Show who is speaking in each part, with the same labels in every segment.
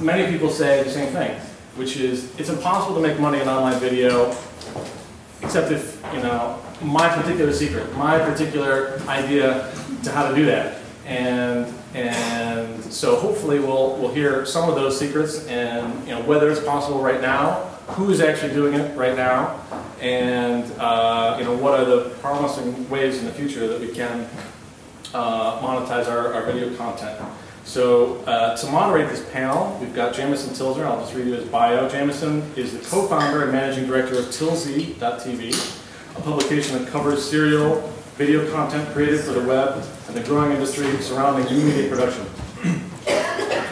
Speaker 1: many people say the same thing, which is it's impossible to make money in online video, except if, you know, my particular secret, my particular idea to how to do that. And so hopefully we'll hear some of those secrets, and, you know, whether it's possible right now, who's actually doing it right now, and you know, what are the promising ways in the future that we can monetize our video content. So to moderate this panel, we've got Jamison Tilzer. I'll just read you his bio. Jamison is the co-founder and managing director of Tilzy.tv, a publication that covers serial video content created for the web and the growing industry surrounding new media production.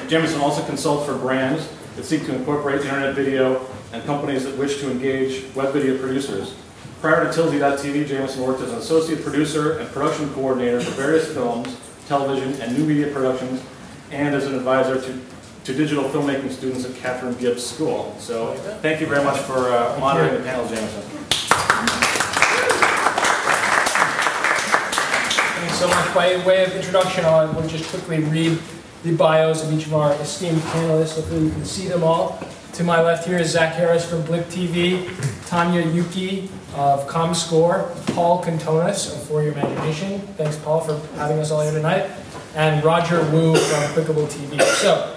Speaker 1: Jamison also consults for brands that seek to incorporate internet video and companies that wish to engage web video producers. Prior to Tilzy.tv, Jamison worked as an associate producer and production coordinator for various films, television, and new media productions, and as an advisor to digital filmmaking students at Catherine Gibbs School. So thank you very much for moderating the panel, Jamison.
Speaker 2: Thanks so much. By way of introduction, we'll just quickly read the bios of each of our esteemed panelists. Hopefully you can see them all. To my left here is Zach Harris from Blip TV, Tanya Yuki of ComScore, Paul Cantonis of For Your Imagination. Thanks, Paul, for having us all here tonight. And Roger Wu from Clickable TV. So,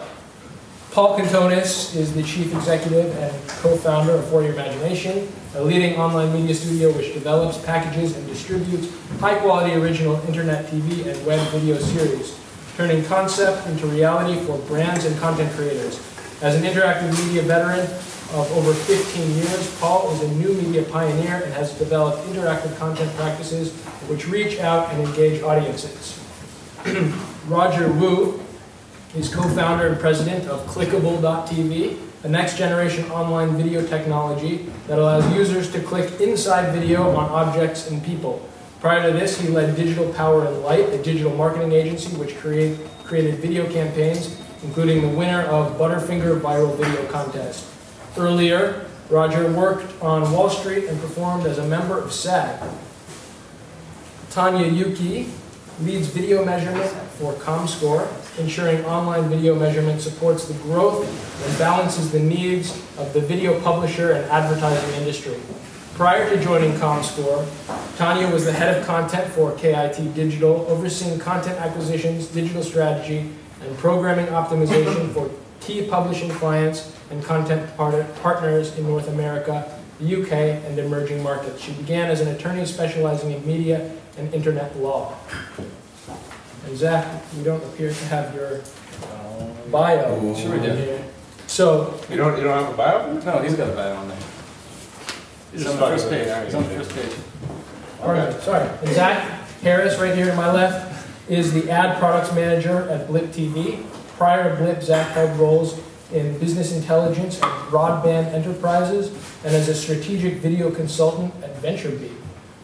Speaker 2: Paul Cantonis is the chief executive and co-founder of For Your Imagination, a leading online media studio which develops, packages, and distributes high-quality original internet TV and web video series, turning concept into reality for brands and content creators. As an interactive media veteran of over 15 years, Paul is a new media pioneer and has developed interactive content practices which reach out and engage audiences. Roger Wu is co-founder and president of Clickable.tv, a next-generation online video technology that allows users to click inside video on objects and people. Prior to this, he led Digital Power and Light, a digital marketing agency which created video campaigns, including the winner of Butterfinger Viral Video Contest. Earlier, Roger worked on Wall Street and performed as a member of SAG. Tanya Yuki leads video measurement for ComScore, ensuring online video measurement supports the growth and balances the needs of the video publisher and advertising industry. Prior to joining ComScore, Tanya was the head of content for KIT Digital, overseeing content acquisitions, digital strategy, and programming optimization for key publishing clients and content partners in North America, the UK, and emerging markets. She began as an attorney specializing in media and internet law. And Zach, you don't appear to have your bio.
Speaker 3: Sure we do.
Speaker 2: So
Speaker 3: you don't have a bio?
Speaker 1: No, he's got a bio on there. It's on the first page. It's on the first page.
Speaker 2: Okay. Sorry. And Zach Harris, right here to my left, is the ad products manager at Blip TV. Prior to Blip, Zach held roles in business intelligence at Broadband Enterprises and as a strategic video consultant at VentureBeat.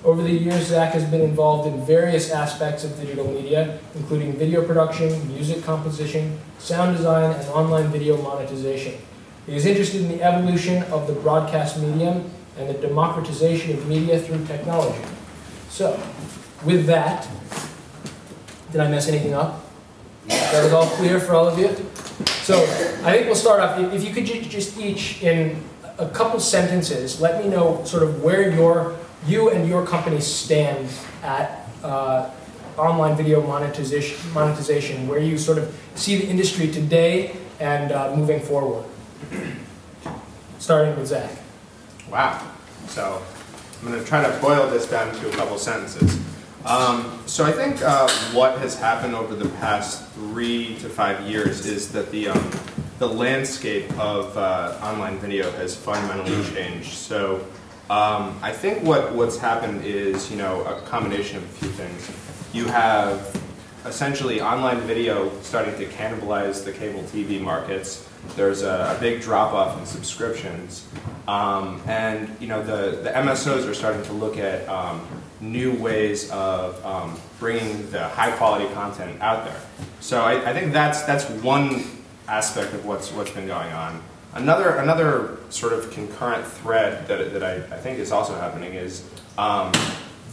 Speaker 2: Over the years, Zach has been involved in various aspects of digital media, including video production, music composition, sound design, and online video monetization. He is interested in the evolution of the broadcast medium and the democratization of media through technology. So, with that, did I mess anything up? That was all clear for all of you? So, I think we'll start off. If you could just each, in a couple sentences, let me know sort of where you and your company stand at online video monetization, where you sort of see the industry today and moving forward. Starting with Zach.
Speaker 4: Wow. So I'm going to try to boil this down to a couple sentences. So I think what has happened over the past 3 to 5 years is that the landscape of online video has fundamentally changed. So I think what's happened is, a combination of a few things. You have essentially online video starting to cannibalize the cable TV markets. There's a big drop-off in subscriptions. And the MSOs are starting to look at new ways of bringing the high-quality content out there. So I think that's one aspect of what's been going on. Another sort of concurrent thread that I think is also happening is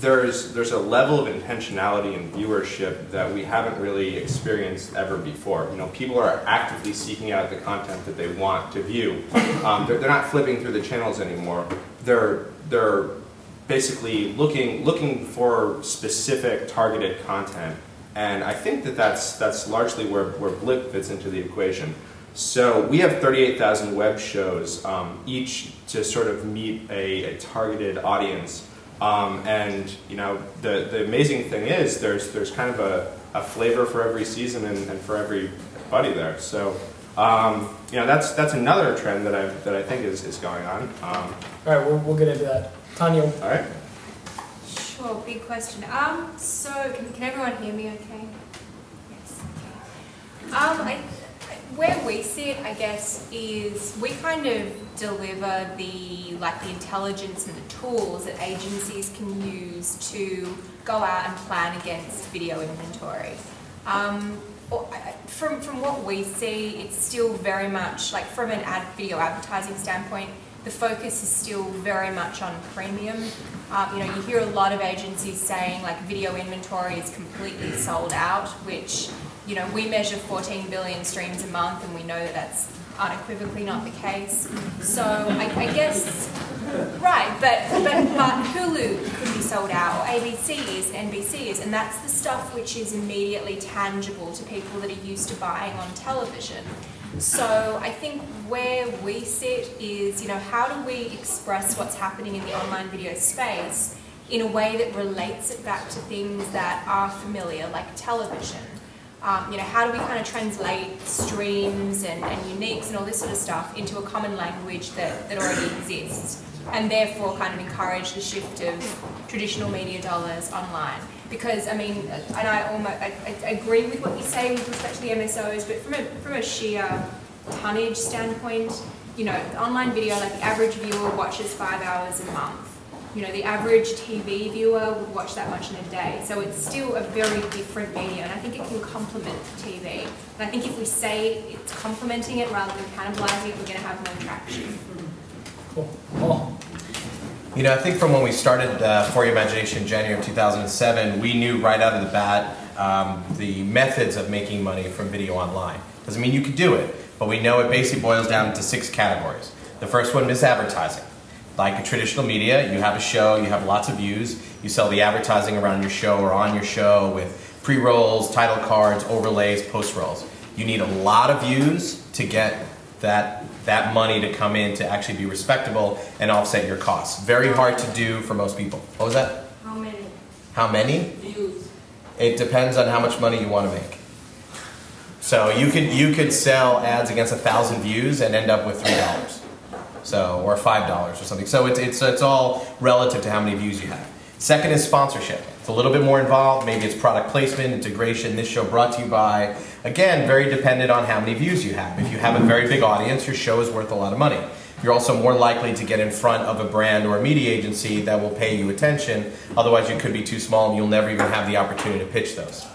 Speaker 4: there's a level of intentionality and viewership that we haven't really experienced ever before. You know, people are actively seeking out the content that they want to view. They're not flipping through the channels anymore. They're basically looking for specific targeted content, and I think that's largely where Blip fits into the equation. So we have 38,000 web shows, each to sort of meet a targeted audience. And you know, the amazing thing is there's kind of a flavor for every season and for everybody there. So you know, that's another trend that I think is going on.
Speaker 2: All right, we'll get into that. Tanya.
Speaker 4: All right.
Speaker 3: Sure, big question. So can everyone hear me okay? Yes, okay. Where we sit, I guess, is we kind of deliver the intelligence and the tools that agencies can use to go out and plan against video inventory. From what we see, it's still very much, like from an video advertising standpoint, the focus is still very much on premium. You know, you hear a lot of agencies saying like video inventory is completely sold out, which, you know, we measure 14 billion streams a month, and we know that that's unequivocally not the case. So I guess, right, but Hulu could be sold out, or ABC is, NBC is, and that's the stuff which is immediately tangible to people that are used to buying on television. So I think where we sit is, you know, how do we express what's happening in the online video space in a way that relates it back to things that are familiar, like television? You know, how do we kind of translate streams and uniques and all this sort of stuff into a common language that already exists, and therefore kind of encourage the shift of traditional media dollars online? Because, I mean, and I agree with what you say with respect to the MSOs, but from a sheer tonnage standpoint, you know, online video, like the average viewer watches 5 hours a month. You know, the average TV viewer would watch that much in a day. So it's still a very different medium, and I think it can complement TV. And I think if we say it's complementing it rather than cannibalizing it, we're going to have more traction.
Speaker 2: Cool. Oh.
Speaker 5: You know, I think from when we started For Your Imagination in January of 2007, we knew right out of the bat the methods of making money from video online. Doesn't mean you could do it, but we know it basically boils down into 6 categories. The first one is advertising. Like a traditional media, you have a show, you have lots of views, you sell the advertising around your show or on your show with pre-rolls, title cards, overlays, post-rolls. You need a lot of views to get that money to come in to actually be respectable and offset your costs. Very hard to do for most people. What was that?
Speaker 3: How many?
Speaker 5: How many?
Speaker 3: Views.
Speaker 5: It depends on how much money you want to make. So you could sell ads against 1,000 views and end up with $3. So, or $5 or something. So it's all relative to how many views you have. Second is sponsorship. It's a little bit more involved. Maybe it's product placement, integration. This show brought to you by, again, very dependent on how many views you have. If you have a very big audience, your show is worth a lot of money. You're also more likely to get in front of a brand or a media agency that will pay you attention. Otherwise, you could be too small and you'll never even have the opportunity to pitch those.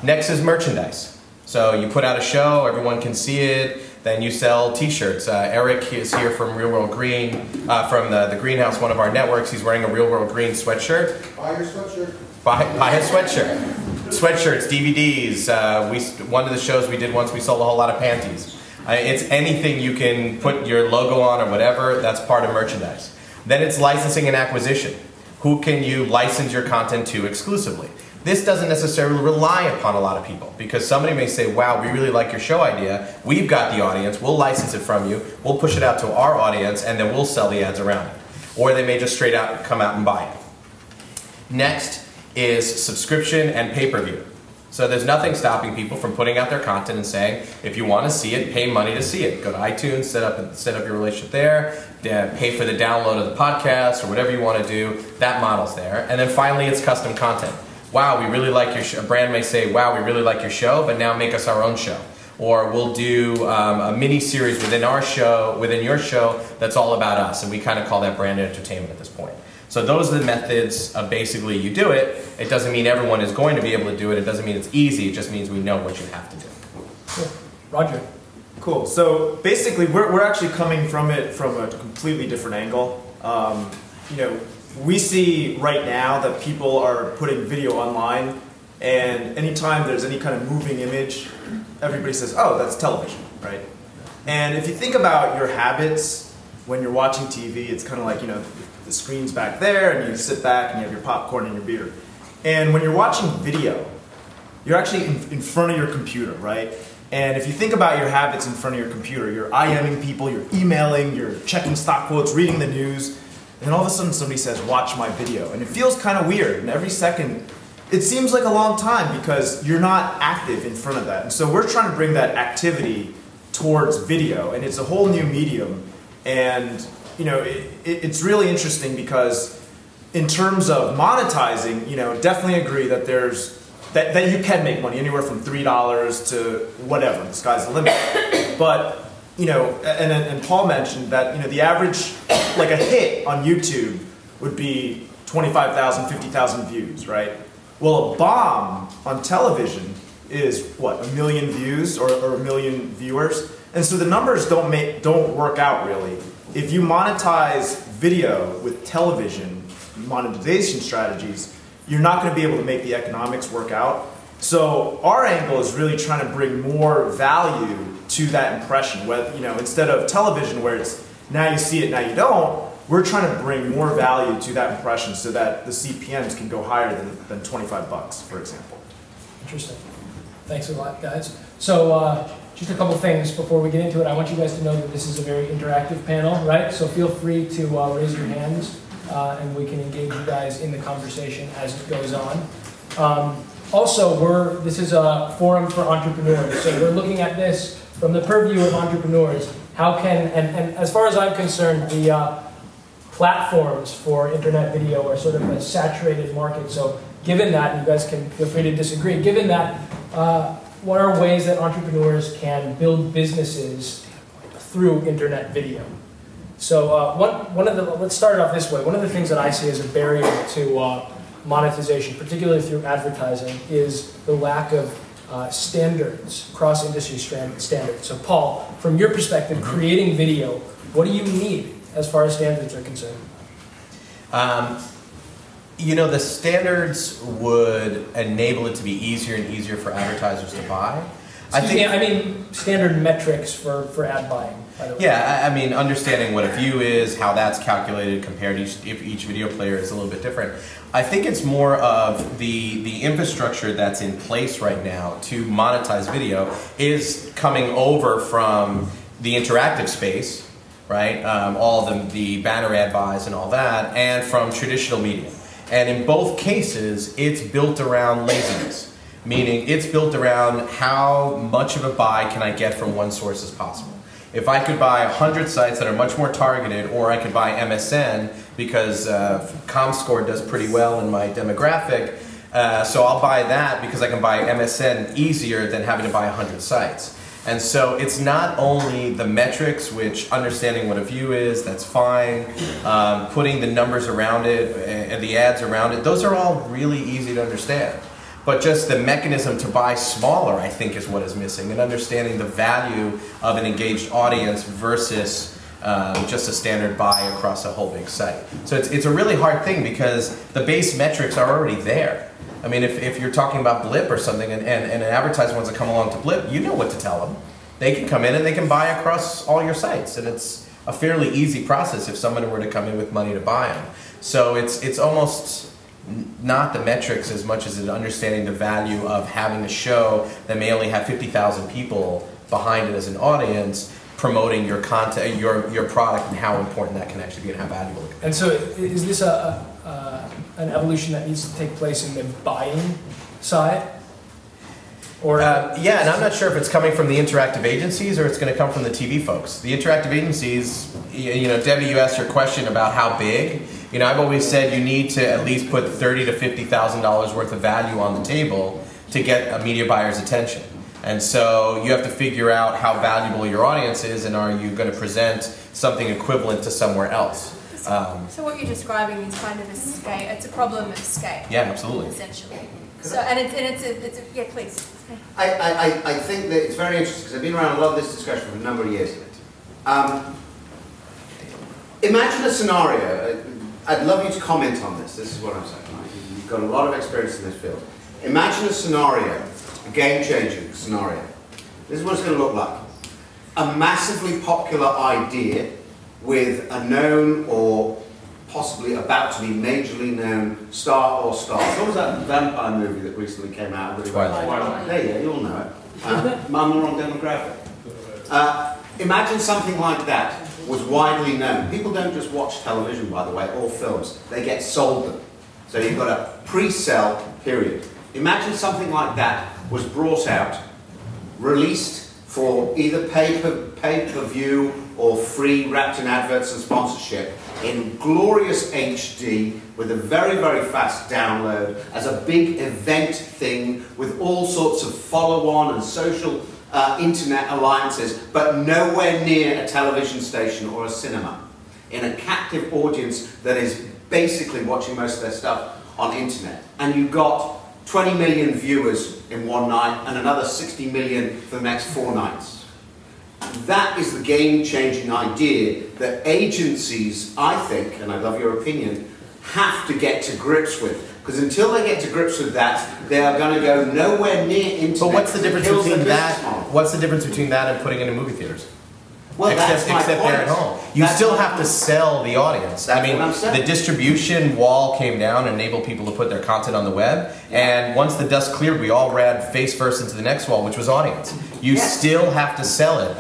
Speaker 5: Next is merchandise. So you put out a show, everyone can see it. Then you sell t-shirts. Eric is here from Real World Green, from the Greenhouse, one of our networks. He's wearing a Real World Green sweatshirt.
Speaker 6: Buy your sweatshirt.
Speaker 5: Buy a sweatshirt. Sweatshirts, DVDs. One of the shows we did once, we sold a whole lot of panties. It's anything you can put your logo on or whatever, that's part of merchandise. Then it's licensing and acquisition. Who can you license your content to exclusively? This doesn't necessarily rely upon a lot of people, because somebody may say, wow, we really like your show idea, we've got the audience, we'll license it from you, we'll push it out to our audience, and then we'll sell the ads around it. Or they may just straight out come out and buy it. Next is subscription and pay-per-view. So there's nothing stopping people from putting out their content and saying, if you want to see it, pay money to see it. Go to iTunes, set up your relationship there, pay for the download of the podcast, or whatever you want to do. That model's there. And then finally, it's custom content. Wow, we really like your show. A brand may say, wow, we really like your show, but now make us our own show. Or we'll do a mini-series within our show, within your show, that's all about us. And we kind of call that brand entertainment at this point. So those are the methods of basically you do it. It doesn't mean everyone is going to be able to do it. It doesn't mean it's easy. It just means we know what you have to do.
Speaker 2: Cool. Roger.
Speaker 7: Cool. So basically, we're actually coming from it from a completely different angle. You know,
Speaker 6: we see right now that people are putting video online, and anytime there's any kind of moving image, everybody says, oh, that's television, right? And if you think about your habits when you're watching TV, it's kind of like, you know, the screen's back there, and you sit back and you have your popcorn and your beer. And when you're watching video, you're actually in front of your computer, right? And if you think about your habits in front of your computer, you're IMing people, you're emailing, you're checking stock quotes, reading the news, and then all of a sudden somebody says, watch my video. And it feels kind of weird, and every second, it seems like a long time because you're not active in front of that. And so we're trying to bring that activity towards video, and it's a whole new medium. And you know, it's really interesting because in terms of monetizing, you know, definitely agree that that you can make money anywhere from $3 to whatever. The sky's the limit. But you know, and Paul mentioned that, you know, the average, like a hit on YouTube would be 25,000, 50,000 views, right? Well, a bomb on television is what, 1 million views or 1 million viewers, and so the numbers don't work out really. If you monetize video with television monetization strategies, you're not going to be able to make the economics work out. So our angle is really trying to bring more value to that impression. Whether, you know, instead of television where it's now you see it, now you don't, we're trying to bring more value to that impression so that the CPMs can go higher than 25 bucks, for example.
Speaker 2: Interesting. Thanks a lot, guys. So just a couple things before we get into it. I want you guys to know that this is a very interactive panel, right? So feel free to raise your hands. And we can engage you guys in the conversation as it goes on. Also, this is a forum for entrepreneurs, so we're looking at this from the purview of entrepreneurs. How can, and as far as I'm concerned, the platforms for internet video are sort of a saturated market. So given that, you guys can feel free to disagree, given that, what are ways that entrepreneurs can build businesses through internet video? So let's start it off this way. One of the things that I see as a barrier to monetization, particularly through advertising, is the lack of standards, cross-industry standards. So Paul, from your perspective, creating video, what do you need as far as standards are concerned?
Speaker 5: You know, the standards would enable it to be easier and easier for advertisers to buy.
Speaker 2: I mean standard metrics for ad buying.
Speaker 5: Yeah, I mean, understanding what a view is, how that's calculated compared to each video player is a little bit different. I think it's more of the infrastructure that's in place right now to monetize video is coming over from the interactive space, right? All the banner ad buys and all that, and from traditional media. And in both cases, it's built around laziness. Meaning it's built around how much of a buy can I get from one source as possible. If I could buy 100 sites that are much more targeted, or I could buy MSN because ComScore does pretty well in my demographic, so I'll buy that because I can buy MSN easier than having to buy 100 sites. And so it's not only the metrics, which understanding what a view is, that's fine, putting the numbers around it and the ads around it, those are all really easy to understand. But just the mechanism to buy smaller, I think, is what is missing, and understanding the value of an engaged audience versus just a standard buy across a whole big site. So it's a really hard thing because the base metrics are already there. I mean, if you're talking about Blip or something, and an advertiser wants to come along to Blip, you know what to tell them. They can come in and they can buy across all your sites, and it's a fairly easy process if someone were to come in with money to buy them. So it's almost not the metrics as much as understanding the value of having a show that may only have 50,000 people behind it as an audience, promoting your content, your product, and how important that can actually be and how valuable it can be.
Speaker 2: And so is this an evolution that needs to take place in the buying side? Or
Speaker 5: yeah, and I'm not sure if it's coming from the interactive agencies or it's going to come from the TV folks. The interactive agencies, you know, Debbie, you asked your question about how big. You know, I've always said you need to at least put $30,000 to $50,000 worth of value on the table to get a media buyer's attention. And so you have to figure out how valuable your audience is, and are you going to present something equivalent to somewhere else.
Speaker 3: So what you're describing is kind of a scale. It's a problem of scale.
Speaker 5: Yeah, absolutely.
Speaker 3: Essentially. So it's yeah, please.
Speaker 7: I think that it's very interesting because I've been around a lot of this discussion for a number of years. Imagine a scenario. I'd love you to comment on this. This is what I'm saying. Right? You've got a lot of experience in this field. Imagine a scenario, a game-changing scenario. This is what it's going to look like. A massively popular idea with a known or possibly about to be majorly known star or stars. What was that vampire movie that recently came out?
Speaker 5: Twilight.
Speaker 7: There you go, you all know it. I'm the wrong demographic. Imagine something like that was widely known. People don't just watch television, by the way, or films. They get sold them. So you've got a pre-sell period. Imagine something like that was brought out, released for either pay-per-view or free, wrapped in adverts and sponsorship, in glorious HD with a very, very fast download as a big event thing with all sorts of follow-on and social internet alliances, but nowhere near a television station or a cinema, in a captive audience that is basically watching most of their stuff on internet. And you've got 20 million viewers in one night and another 60 million for the next 4 nights. That is the game-changing idea that agencies, I think, and I love your opinion, have to get to grips with. Because until they get to grips with that, they are going to go nowhere near internet.
Speaker 5: But what's the difference
Speaker 7: Kills
Speaker 5: between
Speaker 7: their
Speaker 5: that?
Speaker 7: business model.
Speaker 5: What's the difference between that and putting it in movie theaters?
Speaker 7: Well,
Speaker 5: except
Speaker 7: that's my point.
Speaker 5: they're at home. You
Speaker 7: That's
Speaker 5: still
Speaker 7: my
Speaker 5: have to
Speaker 7: point.
Speaker 5: sell the audience.
Speaker 7: That's
Speaker 5: I mean,
Speaker 7: what I'm saying.
Speaker 5: the distribution wall came down and enabled people to put their content on the web. And once the dust cleared, we all ran face first into the next wall, which was audience. You
Speaker 7: Yes.
Speaker 5: still have to sell it.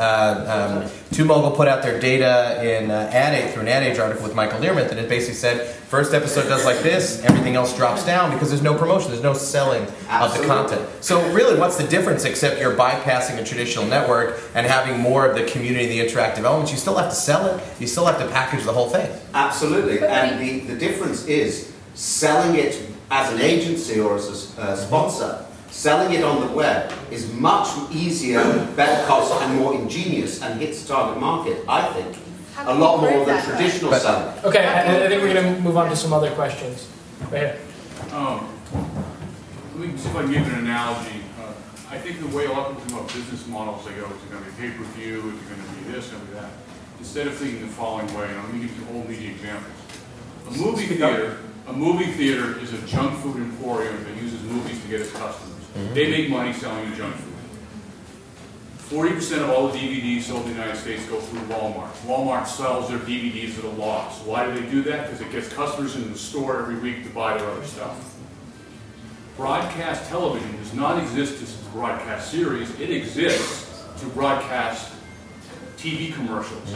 Speaker 5: TwoMogul put out their data in Ad Age, through an Ad Age article with Michael Learmonth, and it basically said, first episode does like this, everything else drops down because there's no promotion, there's no selling of the
Speaker 7: Absolutely.
Speaker 5: content. So really, what's the difference except you're bypassing a traditional network and having more of the community, the interactive elements? You still have to sell it, you still have to package the whole thing.
Speaker 7: Absolutely, and the difference is selling it as an agency or as a sponsor. Selling it on the web is much easier, better cost, and more ingenious, and hits the target market, I think,
Speaker 3: How
Speaker 7: a
Speaker 3: can
Speaker 7: lot
Speaker 3: you
Speaker 7: more
Speaker 3: prove
Speaker 7: than
Speaker 3: that, though?
Speaker 7: traditional
Speaker 5: But-
Speaker 7: selling.
Speaker 2: Okay, I think we're going to move on to some other questions. Right here.
Speaker 8: Let me see if I can give an analogy. I think the way a lot of people think about business models, they go, it's going to be pay-per-view, it's going to be this, going to be that. Instead of thinking the following way, and I'm going to give you old media examples. A movie theater is a junk food emporium that uses movies to get its customers. They make money selling you junk food. 40% of all the DVDs sold in the United States go through Walmart. Walmart sells their DVDs at a loss. Why do they do that? Because it gets customers into the store every week to buy their other stuff. Broadcast television does not exist as a broadcast series. It exists to broadcast TV commercials.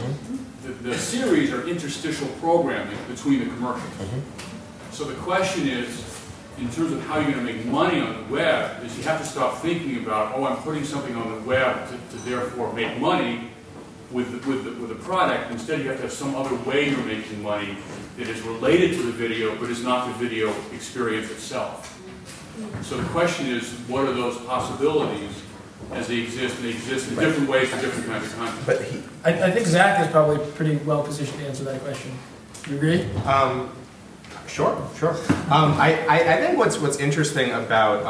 Speaker 8: The series are interstitial programming between the commercials. So the question is, in terms of how you're going to make money on the web, is you have to stop thinking about, oh, I'm putting something on the web to therefore make money with the product. Instead, you have to have some other way you're making money that is related to the video, but is not the video experience itself. So the question is, what are those possibilities as they exist? And they exist in different ways for different kinds of content.
Speaker 5: But
Speaker 2: I think Zach is probably pretty well positioned to answer that question. You agree?
Speaker 4: Sure. I think what's interesting about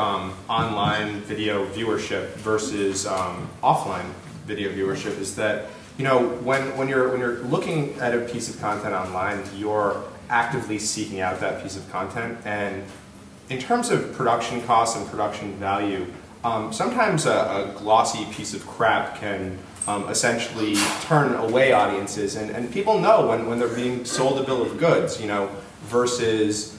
Speaker 4: online video viewership versus offline video viewership is that, you know, when you're looking at a piece of content online, you're actively seeking out that piece of content. And in terms of production costs and production value, sometimes a glossy piece of crap can essentially turn away audiences, and people know when they're being sold a bill of goods, you know, versus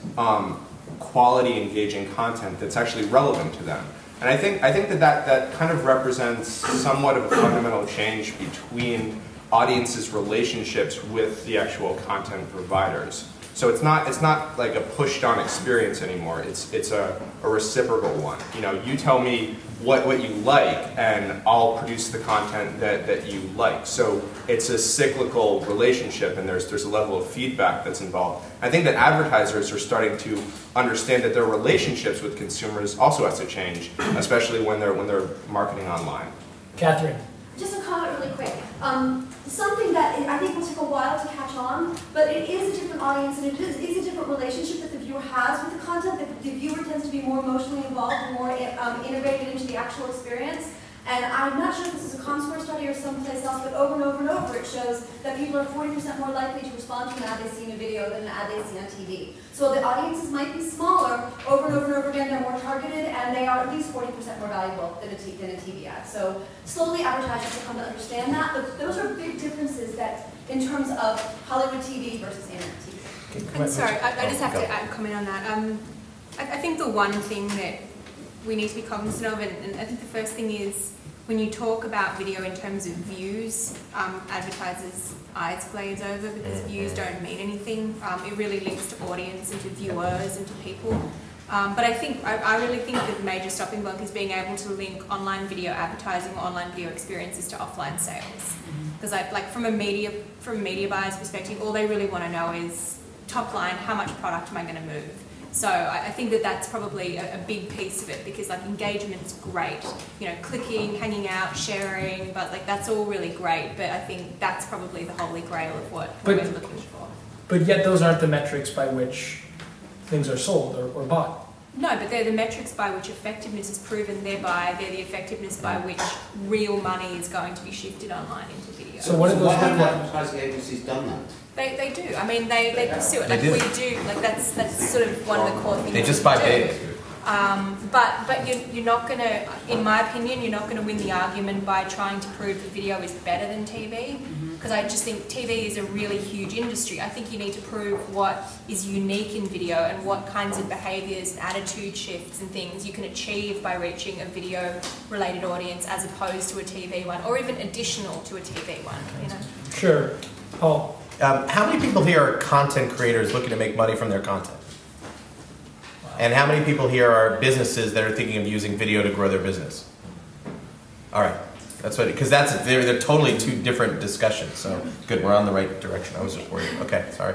Speaker 4: quality engaging content that's actually relevant to them. And I think that kind of represents somewhat of a fundamental change between audiences' relationships with the actual content providers. So it's not like a pushed on experience anymore. It's a reciprocal one. You know, you tell me what you like, and I'll produce the content that you like. So it's a cyclical relationship, and there's a level of feedback that's involved. I think that advertisers are starting to understand that their relationships with consumers also has to change, especially when they're marketing online.
Speaker 2: Catherine.
Speaker 9: Just a comment really quick. Something that I think will take a while to catch on, but it is a different audience and it is a different relationship that the viewer has with the content. The viewer tends to be more emotionally involved, more integrated into the actual experience. And I'm not sure if this is a Comscore study or someplace else, but over and over it shows that people are 40% more likely to respond to an ad they see in a video than an ad they see on TV. So the audiences might be smaller, over and over again, they're more targeted, and they are at least 40% more valuable than a TV ad. So slowly advertisers have come to understand that, but those are big differences that in terms of Hollywood TV versus internet TV.
Speaker 3: I'm sorry, I just have to add a comment on that. I think the one thing that we need to be cognizant of, and I think the first thing is, when you talk about video in terms of views, advertisers' eyes glaze over because views don't mean anything. It really links to audience and to viewers and to people. But I really think that the major stopping block is being able to link online video advertising or online video experiences to offline sales. Because from a media buyer's perspective, all they really want to know is top line, how much product am I going to move? So I think that that's probably a big piece of it, because engagement's great, clicking, hanging out, sharing, but that's all really great. But I think that's probably the holy grail of what we're looking for.
Speaker 2: But yet those aren't the metrics by which things are sold or bought.
Speaker 3: No, but they're the metrics by which effectiveness is proven. Thereby, they're the effectiveness by which real money is going to be shifted online into video.
Speaker 2: So what are those?
Speaker 7: Why haven't advertising agencies done that?
Speaker 3: They do. I mean, they pursue it. We do. That's sort of one of the core things.
Speaker 5: They just buy data.
Speaker 3: But you're not going to, in my opinion, you're not going to win the argument by trying to prove that video is better than TV. Because I just think TV is a really huge industry. I think you need to prove what is unique in video and what kinds of behaviours and attitude shifts and things you can achieve by reaching a video-related audience as opposed to a TV one, or even additional to a TV one.
Speaker 2: Sure, Paul.
Speaker 5: How many people here are content creators looking to make money from their content? And how many people here are businesses that are thinking of using video to grow their business? All right, that's what, because they're totally two different discussions. So good, we're on the right direction. I was just worried. Okay, sorry.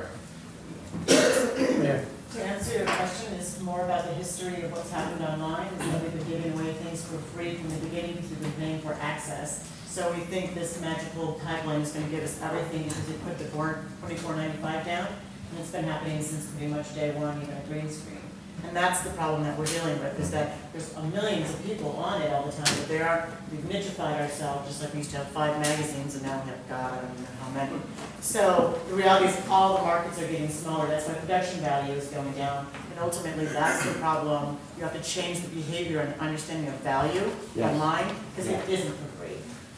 Speaker 2: Yeah.
Speaker 10: To answer your question, is more about the history of what's happened online. Is that we've been giving away things for free from the beginning because we've been paying for access. So we think this magical pipeline is going to give us everything because we put the $24.95 down, and it's been happening since pretty much day one, even a green screen. And that's the problem that we're dealing with, is that there's millions of people on it all the time, but we've nichified ourselves, just like we used to have 5 magazines, and now we have God, I don't know how many. So the reality is all the markets are getting smaller. That's why production value is going down. And ultimately, that's the problem. You have to change the behavior and understanding of value online, because it isn't for free.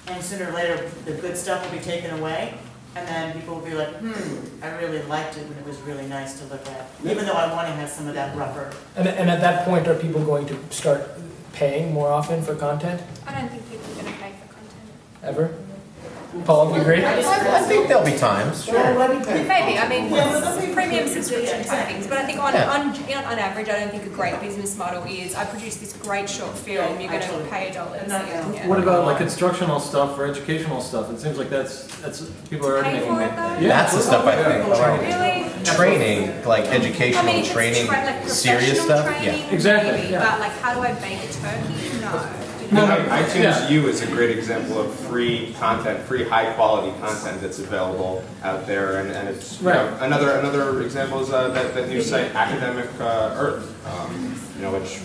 Speaker 10: And sooner or later, the good stuff will be taken away, and then people will be like, I really liked it when it was really nice to look at, even though I want to have some of that rougher.
Speaker 2: And at that point, are people going to start paying more often for content?
Speaker 3: I don't think people are going to pay for content.
Speaker 2: Ever? Paul, do you agree?
Speaker 5: I think there'll be times, sure.
Speaker 3: Maybe, I mean, premium subscription type things, but I think on average, I don't think a great business model is, I produce this great short film, you're going to pay $1.
Speaker 1: What about instructional stuff or educational stuff? It seems like that's people are already making money.
Speaker 5: That's the stuff I think.
Speaker 3: Really?
Speaker 5: Training, like educational training, serious stuff.
Speaker 3: Training,
Speaker 5: Yeah,
Speaker 1: exactly.
Speaker 3: Maybe, but how do I bake a turkey? No.
Speaker 4: iTunes U is a great example of free content, free high quality content that's available out there, and it's another example is that new site Academic Earth,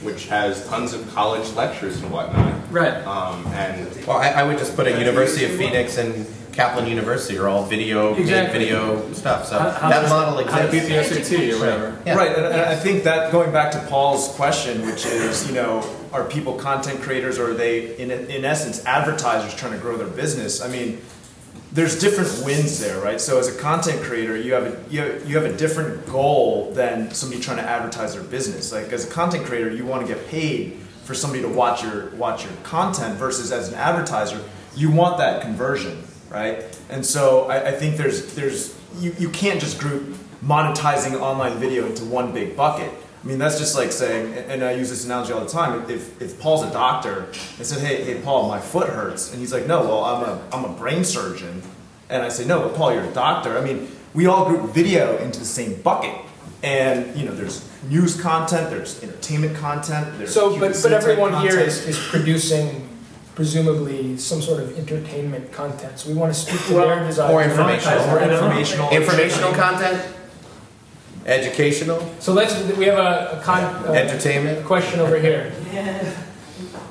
Speaker 4: which has tons of college lectures and whatnot.
Speaker 1: Right.
Speaker 5: Well, I would just put a University of Phoenix and Kaplan University are all video stuff. So that model exists.
Speaker 1: How to beat the SAT or whatever.
Speaker 5: Yeah.
Speaker 6: Right, and I think that going back to Paul's question, which is, are people content creators, or are they, in essence, advertisers trying to grow their business? I mean, there's different wins there, right? So as a content creator, you have a different goal than somebody trying to advertise their business. Like as a content creator, you want to get paid for somebody to watch your content, versus as an advertiser, you want that conversion, right? And so I think you can't just group monetizing online video into one big bucket. I mean, that's just like saying, and I use this analogy all the time, if Paul's a doctor and said, hey Paul, my foot hurts, and he's like, no, well, I'm a brain surgeon, and I say, no, but Paul, you're a doctor. I mean, we all group video into the same bucket, and there's news content, there's entertainment content, there's
Speaker 2: but everyone
Speaker 6: content.
Speaker 2: here is producing presumably some sort of entertainment content, so we want to speak to their desire.
Speaker 5: Or informational content. Educational.
Speaker 2: So we have a
Speaker 5: entertainment
Speaker 2: question over here.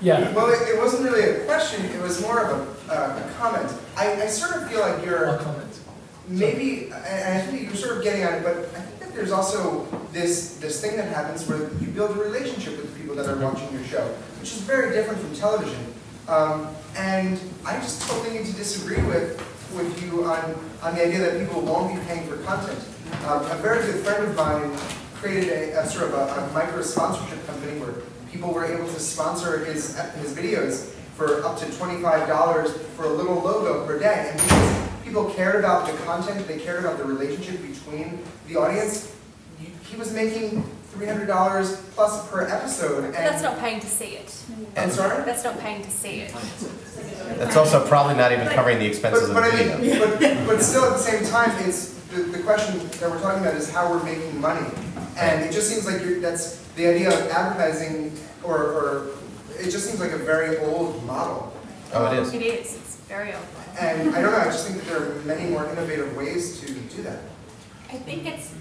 Speaker 2: Yeah.
Speaker 11: Well, it wasn't really a question, it was more of a comment. I sort of feel like you're,
Speaker 2: I'll comment.
Speaker 11: maybe, and I think you're sort of getting at it, but I think that there's also this thing that happens where you build a relationship with the people that are watching your show, which is very different from television. And I just totally need to disagree with you on the idea that people won't be paying for content. A very good friend of mine created a sort of a micro sponsorship company where people were able to sponsor his videos for up to $25 for a little logo per day. And because people cared about the content, they cared about the relationship between the audience, he was making $300 plus per episode. And
Speaker 3: But that's not paying to see it.
Speaker 11: I'm sorry?
Speaker 3: That's not paying to see it.
Speaker 5: That's also probably not even covering the expenses of the video.
Speaker 11: But still at the same time, it's the question that we're talking about is how we're making money. And it just seems like that's the idea of advertising, or it just seems like a very old model.
Speaker 5: Oh, it is.
Speaker 3: It is. It's very old.
Speaker 11: And I don't know, I just think that there are many more innovative ways to do that.
Speaker 12: I think it's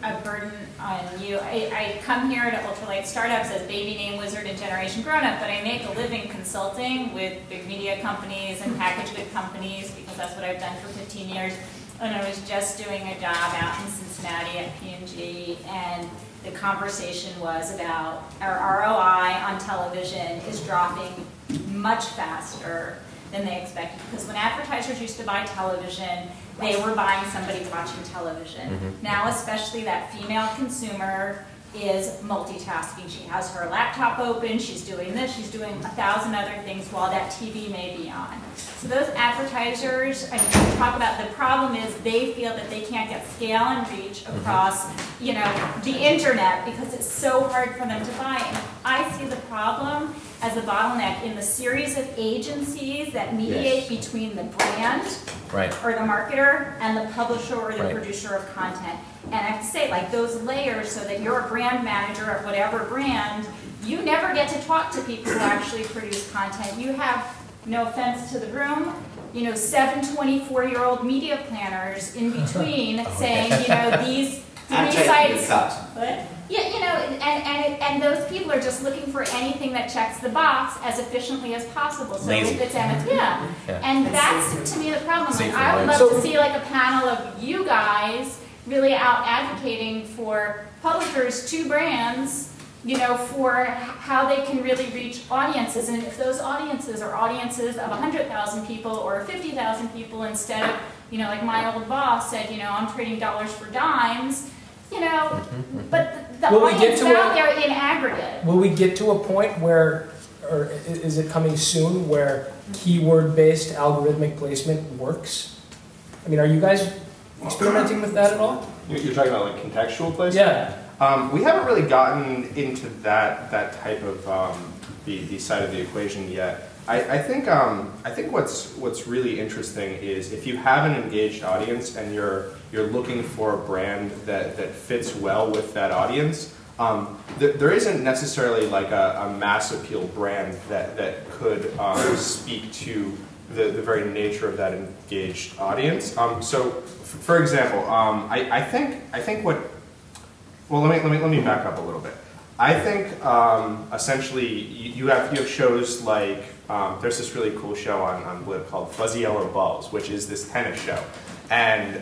Speaker 12: a burden on you. I come here to Ultralight Startups as baby name wizard and generation grown-up, but I make a living consulting with big media companies and packaged good companies because that's what I've done for 15 years. And I was just doing a job out in Cincinnati at P&G, and the conversation was about our ROI on television is dropping much faster than they expected. Because when advertisers used to buy television, they were buying somebody watching television. Now, especially that female consumer is multitasking. She has her laptop open, she's doing this, she's doing 1,000 other things while that TV may be on. So those advertisers, I mean, talk about the problem is they feel that they can't get scale and reach across, you know, the internet because it's so hard for them to buy. And I see the problem as a bottleneck in the series of agencies that mediate between the brand or the marketer and the publisher or the producer of content. And I have to say, like those layers, so that you're a brand manager of whatever brand, you never get to talk to people who actually produce content. You have, no offense to the room, you know, 7 24-year-old media planners in between saying, you know, these 3 sites. What? Yeah, you know, and those people are just looking for anything that checks the box as efficiently as possible. So if it's and that's to me the problem. Like, I would love to see like a panel of you guys really out advocating for publishers to brands, you know, for how they can really reach audiences. And if those audiences are audiences of 100,000 people or 50,000 people instead of, you know, like my old boss said, you know, I'm trading dollars for dimes, you know, but the audience is out there in aggregate.
Speaker 2: Will we get to a point where, or is it coming soon, where keyword-based algorithmic placement works? I mean, are you guys experimenting with that at all?
Speaker 4: You're talking about like contextual placement?
Speaker 2: Yeah.
Speaker 4: We haven't really gotten into that type of the side of the equation yet. I think what's really interesting is if you have an engaged audience and you're looking for a brand that fits well with that audience, there isn't necessarily like a mass appeal brand that could speak to the very nature of that engaged audience. So, for example, I think what. Well, let me back up a little bit. I think essentially you have shows like there's this really cool show on Blip called Fuzzy Yellow Balls, which is this tennis show, and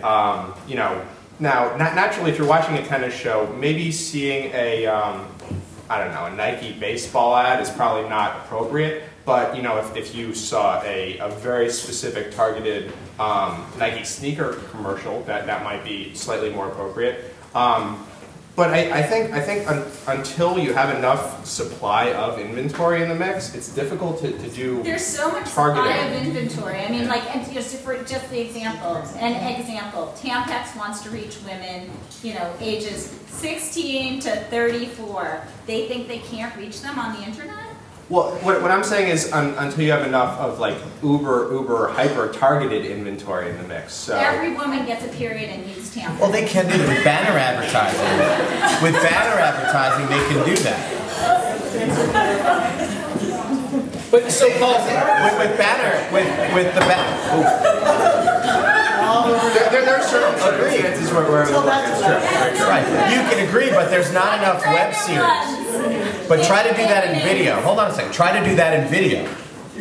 Speaker 4: you know, now naturally if you're watching a tennis show, maybe seeing a I don't know, a Nike baseball ad is probably not appropriate. But you know, if you saw a very specific targeted Nike sneaker commercial, that might be slightly more appropriate. But I think until you have enough supply of inventory in the mix, it's difficult to do.
Speaker 12: There's so much
Speaker 4: targeting.
Speaker 12: supply of inventory. I mean, like, and just for just the example, Tampax wants to reach women, you know, ages 16 to 34. They think they can't reach them on the internet?
Speaker 4: Well, what I'm saying is until you have enough of like uber hyper targeted inventory in the mix. So.
Speaker 12: Every woman gets a period and needs Tampax.
Speaker 5: Well, they can do it with banner advertising. With banner advertising, they can do that.
Speaker 2: But so Paul,
Speaker 5: with banner, with the banner.
Speaker 4: There are certain circumstances where it's true.
Speaker 5: Right. You can agree, but there's not enough web series. But try to do that in video. Hold on a second. Try to do that in video.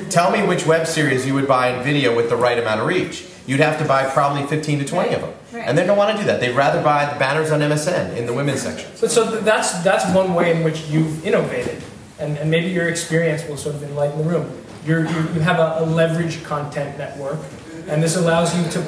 Speaker 5: Tell me which web series you would buy in video with the right amount of reach. You'd have to buy probably 15 to 20 of them.
Speaker 12: Right.
Speaker 5: And they don't want to do that. They'd rather buy the banners on MSN in the women's section.
Speaker 2: But so that's one way in which you've innovated, and maybe your experience will sort of enlighten the room. You have a leverage content network, and this allows you to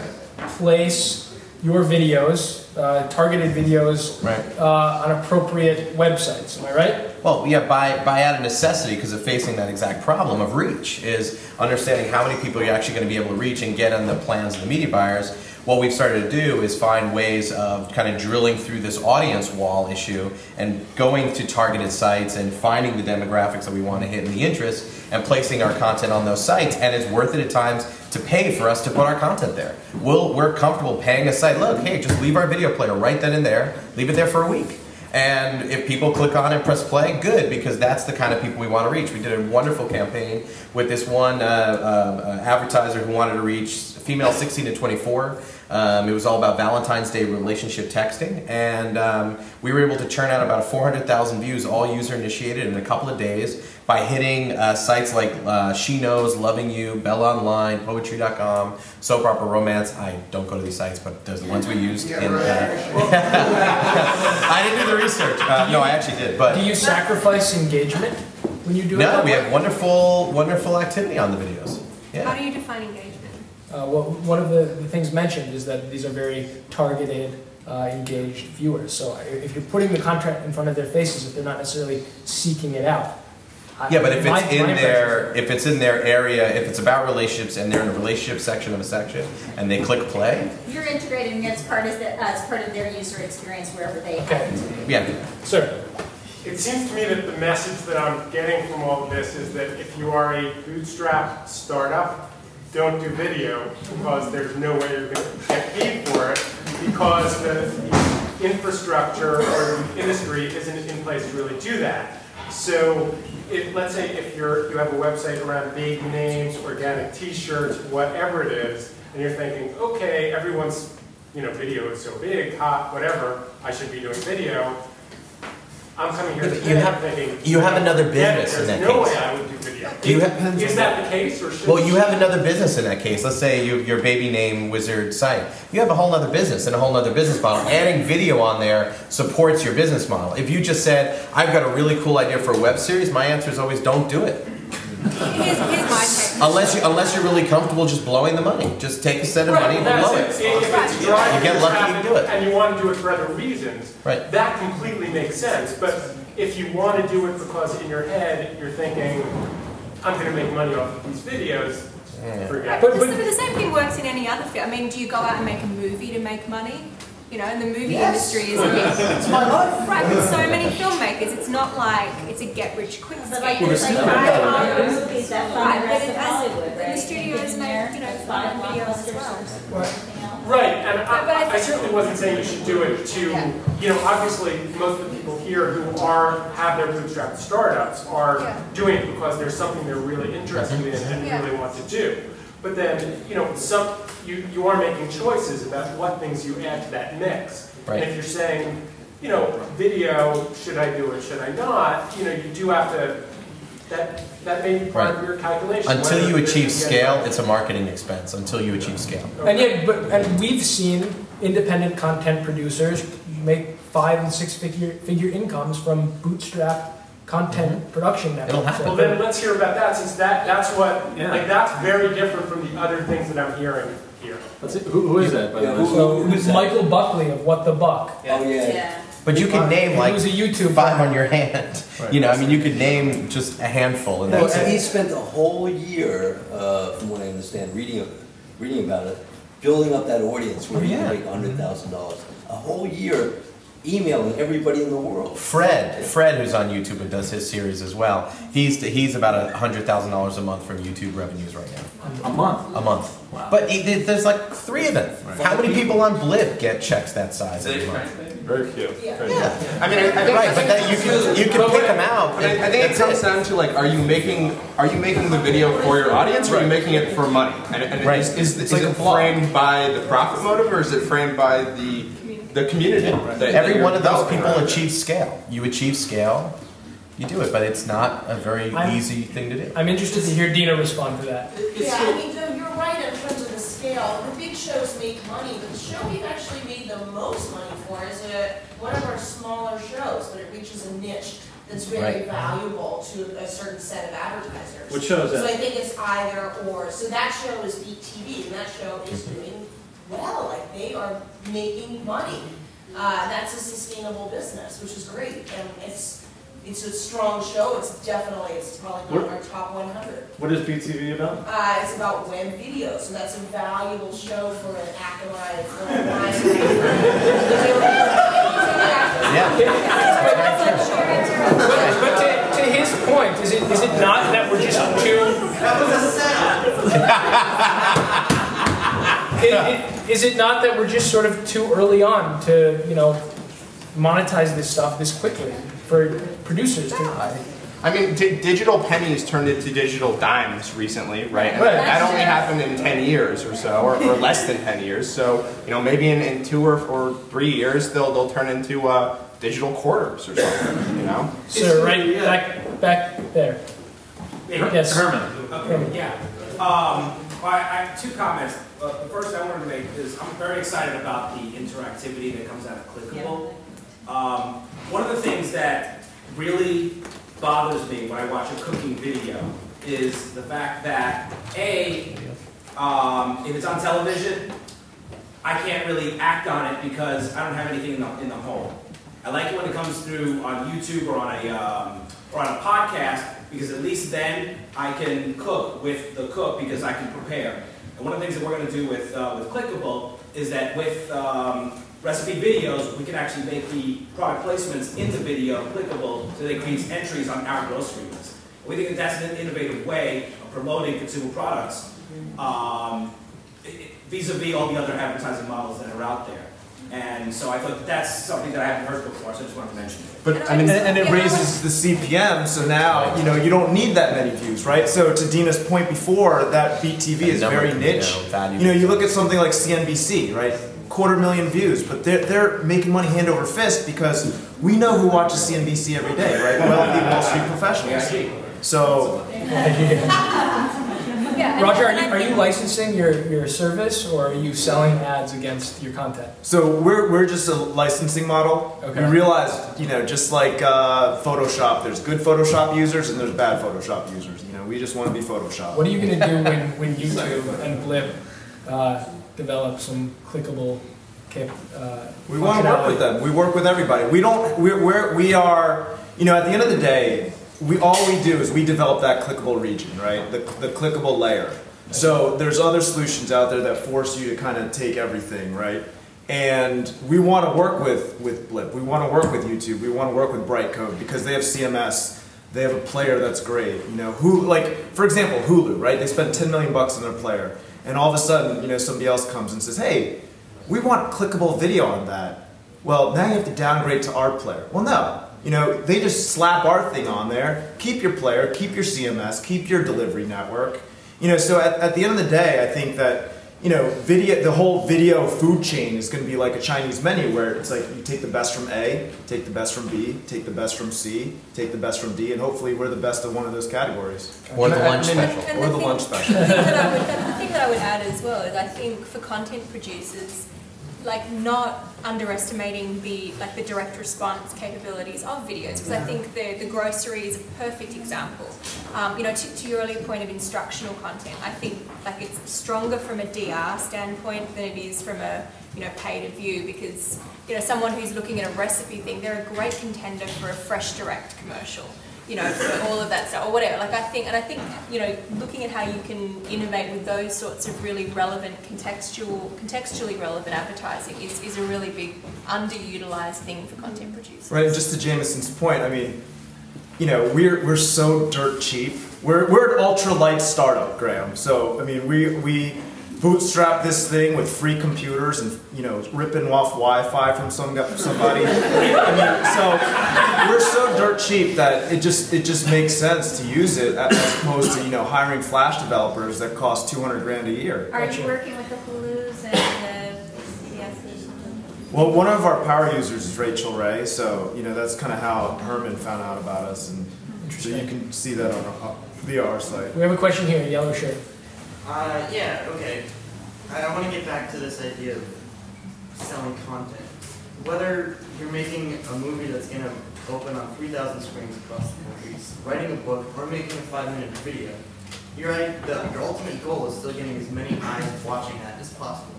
Speaker 2: place your videos, targeted videos,
Speaker 5: right,
Speaker 2: on appropriate websites. Am I right?
Speaker 5: Well, yeah, by out of necessity, because of facing that exact problem of reach, is understanding how many people you're actually going to be able to reach and get on the plans of the media buyers. What we've started to do is find ways of kind of drilling through this audience wall issue and going to targeted sites and finding the demographics that we want to hit and the interests and placing our content on those sites. And it's worth it at times to pay for us to put our content there. We're comfortable paying a site. Look, hey, just leave our video player right then and there. Leave it there for a week. And if people click on it and press play, good, because that's the kind of people we want to reach. We did a wonderful campaign with this one advertiser who wanted to reach female 16 to 24. It was all about Valentine's Day relationship texting, and we were able to churn out about 400,000 views, all user-initiated, in a couple of days by hitting sites like She Knows, Loving You, Bella Online, Poetry.com, Soap Opera Romance. I don't go to these sites, but there's the ones we used. I didn't do the research. No, I actually did. But
Speaker 2: do you sacrifice engagement when you do it?
Speaker 5: No, we have wonderful activity on the videos. Yeah.
Speaker 3: How do you define engagement?
Speaker 2: Well, one of the things mentioned is that these are very targeted, engaged viewers. So if you're putting the content in front of their faces, if they're not necessarily seeking it out.
Speaker 5: Yeah, but if it's in their area, if it's about relationships and they're in a relationship section of a section and they click play.
Speaker 12: You're integrating it as part of their user experience wherever they go.
Speaker 5: Yeah.
Speaker 2: Sir.
Speaker 13: It seems to me that the message that I'm getting from all of this is that if you are a bootstrap startup, don't do video because there's no way you're going to get paid for it because the infrastructure or the industry isn't in place to really do that. So let's say if you have a website around baby names, organic t-shirts, whatever it is, and you're thinking, okay, everyone's video is so big, hot, whatever, I should be doing video. I'm coming here thinking
Speaker 5: you have another business in that case.
Speaker 13: There's no way I would do video. Is that the case, or should?
Speaker 5: Well, you have another business in that case. Let's say your baby name wizard site. You have a whole other business and a whole other business model. Adding video on there supports your business model. If you just said, I've got a really cool idea for a web series, my answer is always don't do it.
Speaker 3: Here's my take.
Speaker 5: Unless you're really comfortable just blowing the money. Just take a set of money and blow it.
Speaker 13: If it's dry,
Speaker 5: you get lucky, you do it.
Speaker 13: And you want to do it for other reasons,
Speaker 5: right,
Speaker 13: that completely makes sense. But if you want to do it because in your head you're thinking, I'm going to make money off of these videos, forget it.
Speaker 3: But the same thing works in any other field. I mean, do you go out and make a movie to make money? And the movie industry is
Speaker 10: It's my life.
Speaker 3: right with so many filmmakers. It's not like it's a get-rich-quick scheme.
Speaker 12: Like movies that fund the rest of
Speaker 3: But
Speaker 12: Hollywood, right?
Speaker 3: the studios make, fun videos as well.
Speaker 13: Right, and I certainly wasn't saying you should do it to, obviously most of the people here who have their bootstrapped startups are doing it because there's something they're really interested in and really want to do. But then, you are making choices about what things you add to that mix.
Speaker 5: Right.
Speaker 13: And if you're saying, video, should I do it, should I not, you do have to, that may be part of your calculation.
Speaker 5: Until you achieve scale, it's a marketing expense, until you achieve scale.
Speaker 13: Okay.
Speaker 2: And we've seen independent content producers make 5- and 6-figure incomes from bootstrap content production networks.
Speaker 13: Well, then let's hear about that, since that's what, that's very different from the other things that I'm hearing here.
Speaker 1: Who is that, by the way?
Speaker 2: Who's Michael Buckley of What the Buck.
Speaker 7: Oh, yeah.
Speaker 5: But you can name like
Speaker 2: who's a YouTube
Speaker 5: 5 on your hand. Right. You could name just a handful. And
Speaker 14: he spent a whole year, from what I understand, reading about it, building up that audience where he could make $100,000. A whole year emailing everybody in the world.
Speaker 5: Fred, who's on YouTube and does his series as well. He's about $100,000 a month from YouTube revenues right now.
Speaker 1: A month.
Speaker 5: A month.
Speaker 1: Wow.
Speaker 5: But there's like 3 of them. Right. How many people on Blip get checks that size every month?
Speaker 4: Very few.
Speaker 5: Yeah.
Speaker 4: I mean, I think
Speaker 5: right, but then you can pick them out.
Speaker 4: But I think it comes down to are you making the video for your audience, or are you making it for money? And
Speaker 5: right.
Speaker 4: Is it framed by the profit motive, or is it framed by the community?
Speaker 5: Every one of those people achieves scale. You achieve scale, you do it, but it's not a very easy thing to do.
Speaker 2: I'm interested to hear Dina respond to that.
Speaker 10: Yeah, I mean, Joe, you're right in terms of the scale. The big shows make money, but the show we've actually made the most money for is one of our smaller shows, but it reaches a niche that's very valuable to a certain set of advertisers.
Speaker 1: Which show is that?
Speaker 10: So I think it's either or. So that show is Beat TV, and that show is doing well. Like, they are making money. That's a sustainable business, which is great. And it's a strong show. It's probably one of our top 100.
Speaker 1: What is BTV about?
Speaker 10: It's about web video, so that's a valuable show for an acolyte, for a
Speaker 2: But to his point, is it not that we're just too...
Speaker 7: That was a setup.
Speaker 2: Is it not that we're just sort of too early on to, monetize this stuff this quickly for producers to...
Speaker 4: I mean, digital pennies turned into digital dimes recently, right? And that only happened in 10 years or so, or less than 10 years. So, maybe in 2 or 3 years, they'll turn into digital quarters or something,
Speaker 2: So right back there. Yes.
Speaker 1: Herman.
Speaker 15: Okay, yeah. I have 2 comments. The first I wanted to make is I'm very excited about the interactivity that comes out of Clickable. One of the things that really bothers me when I watch a cooking video is the fact that if it's on television, I can't really act on it because I don't have anything in the home. I like it when it comes through on YouTube or on a podcast, because at least then I can cook with the cook because I can prepare. And one of the things that we're going to do with Clickable is that with recipe videos, we can actually make the product placements in the video clickable so they create entries on our grocery list. We think that that's an innovative way of promoting consumer products vis-a-vis all the other advertising models that are out there. And so I thought that's something that I haven't heard before, so I just wanted to mention it.
Speaker 6: But I mean, and it raises the CPM, so now you don't need that many views, right? So to Dina's point before, that Beat TV is very niche. You look at something like CNBC, right? 250,000 views, but they're making money hand over fist because we know who watches CNBC every day, right? Wealthy Wall Street professionals. So.
Speaker 2: Roger, are you licensing your service, or are you selling ads against your content?
Speaker 6: So we're just a licensing model. Okay. We realized, just like Photoshop, there's good Photoshop users and there's bad Photoshop users. We just want to be Photoshop.
Speaker 2: What are you going to do when YouTube and Blip develop some clickable
Speaker 6: we want to work with them. We work with everybody. We are, at the end of the day, all we do is we develop that clickable region, right? The clickable layer. So there's other solutions out there that force you to kind of take everything, right? And we want to work with Blip. We want to work with YouTube. We want to work with Brightcode because they have CMS. They have a player that's great. For example, Hulu, right? They spend $10 million on their player. And all of a sudden, somebody else comes and says, hey, we want clickable video on that. Well, now you have to downgrade to our player. Well, no. They just slap our thing on there. Keep your player, keep your CMS, keep your delivery network. So at the end of the day, I think that, the whole video food chain is going to be like a Chinese menu where it's like you take the best from A, take the best from B, take the best from C, take the best from D, and hopefully we're the best of one of those categories.
Speaker 5: Or the lunch special.
Speaker 3: Or
Speaker 6: the lunch special.
Speaker 3: The thing that I would add as well is I think for content producers, not underestimating the direct response capabilities of videos, because I think the grocery is a perfect example. To your earlier point of instructional content, I think it's stronger from a DR standpoint than it is from a paid view, because someone who's looking at a recipe thing, they're a great contender for a Fresh Direct commercial. For all of that stuff, or whatever. I think, looking at how you can innovate with those sorts of really relevant, contextually relevant advertising is a really big, underutilized thing for content producers.
Speaker 6: Right, and just to Jameson's point, we're so dirt cheap. We're an ultralight startup, Graham. So, we bootstrap this thing with free computers and ripping off Wi-Fi from somebody. So we're so dirt cheap that it just makes sense to use it as opposed to hiring Flash developers that cost $200,000 a year.
Speaker 12: Are you working with the Hulus and the CBSs?
Speaker 6: Well, one of our power users is Rachel Ray, so that's kind of how Herman found out about us, and so you can see that on via our site.
Speaker 2: We have a question here, yellow shirt.
Speaker 16: Yeah, okay. I want to get back to this idea of selling content. Whether you're making a movie that's going to open on 3,000 screens across the country, writing a book, or making a 5-minute video, your ultimate goal is still getting as many eyes watching that as possible.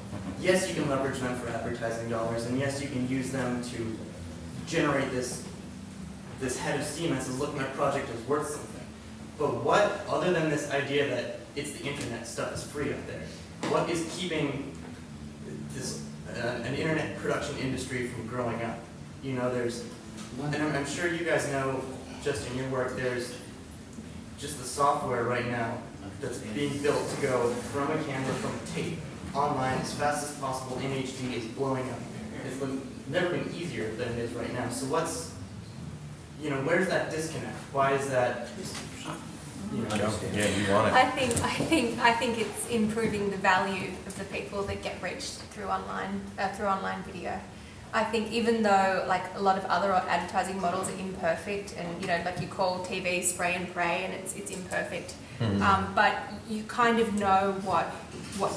Speaker 16: Yes, you can leverage them for advertising dollars, and yes, you can use them to generate this head of steam that says, look, my project is worth something. But what, other than this idea that it's the internet, stuff is free up there, what is keeping this an internet production industry from growing up? And I'm sure you guys know, just in your work, there's just the software right now that's being built to go from a camera, from a tape, online as fast as possible in HD is blowing up. It's never been easier than it is right now. So where's that disconnect? Why is that?
Speaker 5: Yeah, you want it.
Speaker 3: I think it's improving the value of the people that get reached through online video. I think even though a lot of other advertising models are imperfect, and you call TV spray and pray, and it's imperfect, but you kind of know what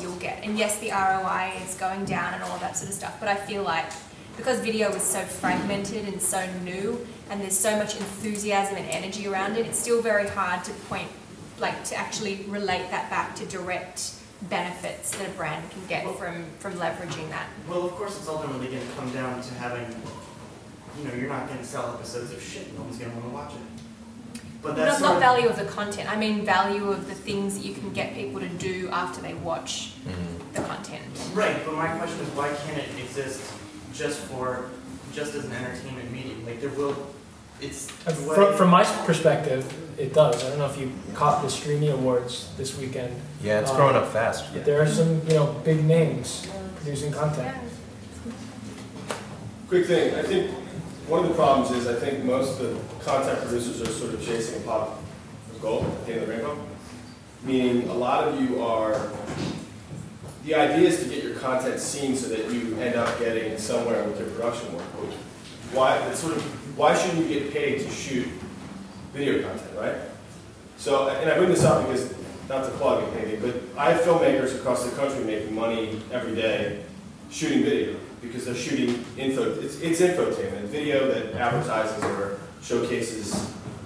Speaker 3: you'll get. And yes, the ROI is going down and all of that sort of stuff. But I feel like because video is so fragmented and so new, and there's so much enthusiasm and energy around it, it's still very hard to to actually relate that back to direct benefits that a brand can get from leveraging that.
Speaker 16: Well, of course, it's ultimately going to come down to having, you're not going to sell episodes of shit. No one's going to want to watch it. But that's
Speaker 3: not value of the content. I mean value of the things that you can get people to do after they watch the content.
Speaker 16: Right, but my question is, why can't it exist just as an entertainment medium?
Speaker 2: From my perspective, it does. I don't know if you caught the Streamy Awards this weekend.
Speaker 5: Yeah, it's growing up fast.
Speaker 2: There are some, big names producing content.
Speaker 1: Quick thing, I think one of the problems is I think most of the content producers are sort of chasing a pot of gold at the end of the rainbow. Meaning a lot of you are, the idea is to get your content seen so that you end up getting somewhere with your production work. Why shouldn't you get paid to shoot video content, right? So, and I bring this up because, not to plug it maybe, but I have filmmakers across the country making money every day shooting video because they're shooting it's infotainment, video that advertises or showcases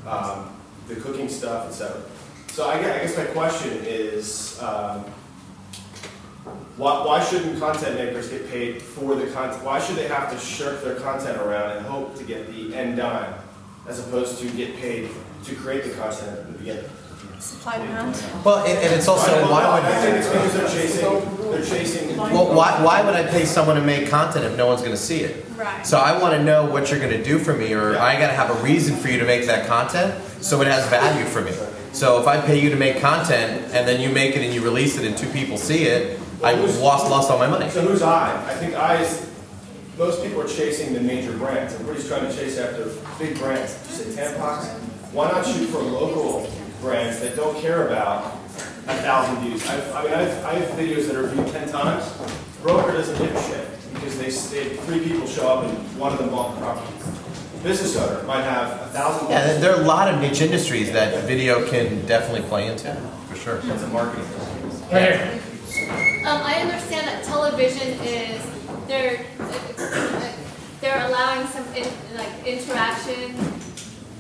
Speaker 1: the cooking stuff, etc. So I guess my question is, why shouldn't content makers get paid for the content? Why should they have to shirk their content around and hope to get the end dime, as opposed to get paid to create the content at the beginning?
Speaker 3: Supply and demand.
Speaker 5: Well, and it's also why would
Speaker 1: I think it's because they're chasing.
Speaker 5: Well, why would I pay someone to make content if no one's going to see it?
Speaker 3: Right.
Speaker 5: So I want to know what you're going to do for me, or I got to have a reason for you to make that content, so it has value for me. So if I pay you to make content and then you make it and you release it and 2 people see it, I lost all my money.
Speaker 1: So who's I think most people are chasing the major brands. Everybody's trying to chase after big brands. You say Tampax? Why not shoot for local brands that don't care about 1,000 views? I have videos that are viewed 10 times. Broker doesn't give a shit because they 3 people show up and one of them bought the property. Business owner might have 1,000.
Speaker 5: Yeah, there are a lot of niche industries that video can definitely play into, for sure.
Speaker 1: It's a marketing.
Speaker 2: Right.
Speaker 17: I understand that television is they're allowing some interaction,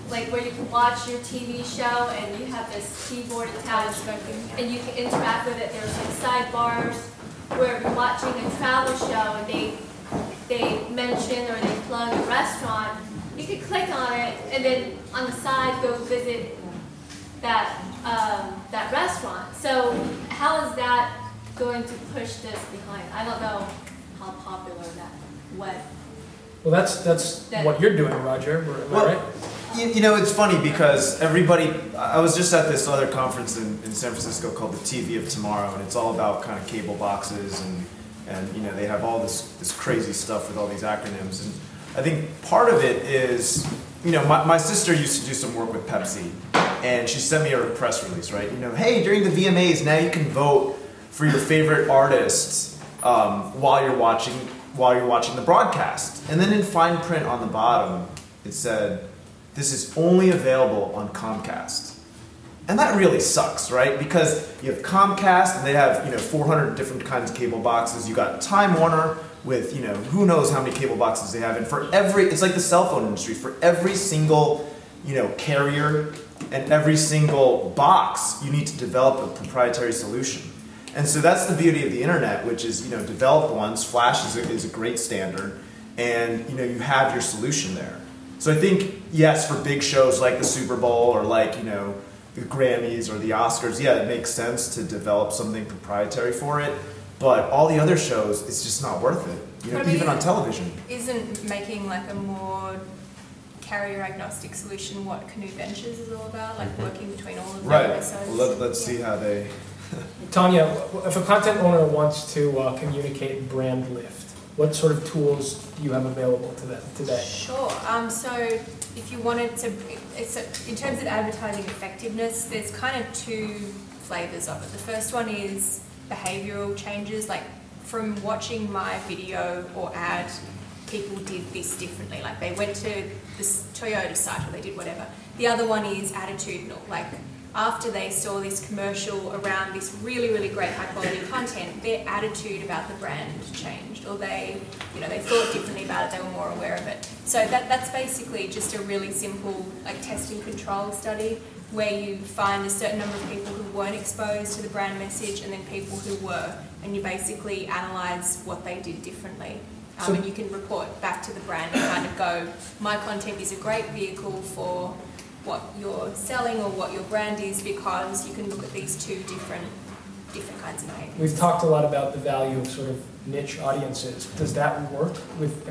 Speaker 17: where you can watch your TV show and you have this keyboard attached and you can interact with it. There's sidebars where you're watching a travel show and they mention or they plug a restaurant. You can click on it and then on the side go visit that restaurant. So how is that going to push this behind? I don't know how popular that went.
Speaker 2: Well, that's what you're doing, Roger. Am I right?
Speaker 6: It's funny because I was just at this other conference in San Francisco called the TV of Tomorrow, and it's all about kind of cable boxes and they have all this crazy stuff with all these acronyms. And I think part of it is, my sister used to do some work with Pepsi, and she sent me a press release, right? Hey, during the VMAs, now you can vote for your favorite artists while you're watching while you're watching the broadcast. And then in fine print on the bottom, it said, this is only available on Comcast. And that really sucks, right? Because you have Comcast, and they have 400 different kinds of cable boxes. You got Time Warner with who knows how many cable boxes they have, and for every, it's like the cell phone industry. For every single carrier and every single box, you need to develop a proprietary solution. And so that's the beauty of the internet, which is develop once. Flash is a great standard, and you have your solution there. So I think yes, for big shows like the Super Bowl or like the Grammys or the Oscars, yeah, it makes sense to develop something proprietary for it. But all the other shows, it's just not worth it. Even on television.
Speaker 3: Isn't making like a more carrier agnostic solution what Canoe Ventures is all about? Like working between all of the episodes?
Speaker 6: Well, let's see how they...
Speaker 2: Tanya, if a content owner wants to communicate brand lift, what sort of tools do you have available to them today?
Speaker 3: Sure. So if you wanted to, in terms of advertising effectiveness, there's kind of two flavors of it. The first one is behavioral changes, like from watching my video or ad, people did this differently. Like they went to this Toyota site or they did whatever. The other one is attitudinal, like after they saw this commercial around this really, really great high quality content, their attitude about the brand changed, or they thought differently about it, they were more aware of it. So that's basically just a really simple like test and control study where you find a certain number of people who weren't exposed to the brand message and then people who were, and you basically analyse what they did differently. And you can report back to the brand and kind of go, my content is a great vehicle for what you're selling or what your brand is, because you can look at these two different kinds of behaviors.
Speaker 2: We've talked a lot about the value of sort of niche audiences. Does that work with,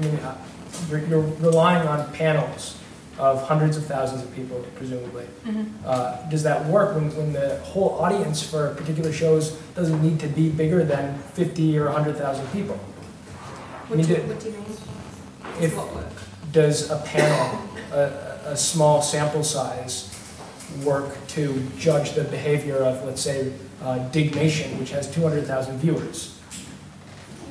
Speaker 2: you're relying on panels of hundreds of thousands of people, presumably. Mm-hmm. Does that work when the whole audience for particular shows doesn't need to be bigger than 50 or 100,000 people?
Speaker 3: What do you mean?
Speaker 2: If,
Speaker 3: what work?
Speaker 2: Does a panel, a small sample size, work to judge the behavior of, let's say, Dig Nation, which has 200,000 viewers?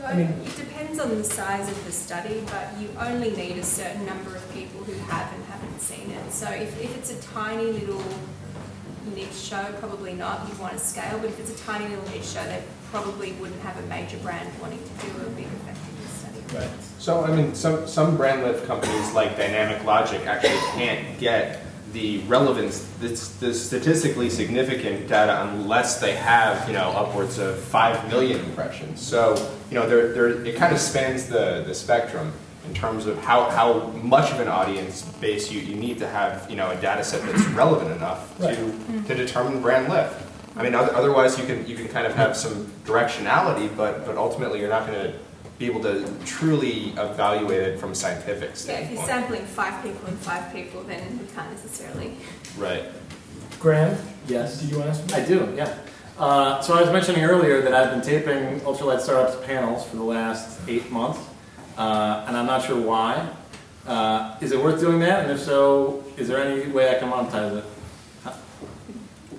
Speaker 3: It depends on the size of the study, but you only need a certain number of people who have and haven't seen it. So if it's a tiny little niche show, probably not. You'd want to scale, but if it's a tiny little niche show, they probably wouldn't have a major brand wanting to do a big effectiveness study.
Speaker 2: Right.
Speaker 4: So some brand lift companies like Dynamic Logic actually can't get the relevance, the statistically significant data, unless they have upwards of 5 million impressions. So it kind of spans the spectrum in terms of how much of an audience base you need to have a data set that's relevant enough to determine brand lift. Otherwise you can kind of have some directionality, but ultimately you're not going to be able to truly evaluate it from a scientific standpoint.
Speaker 3: Yeah, if you're sampling 5 people and 5 people, then you can't necessarily.
Speaker 4: Right.
Speaker 2: Graham?
Speaker 1: Yes.
Speaker 2: Did you want to ask me?
Speaker 1: I do, yeah. So I was mentioning earlier that I've been taping Ultralight Startups panels for the last 8 months, and I'm not sure why. Is it worth doing that? And if so, is there any way I can monetize it?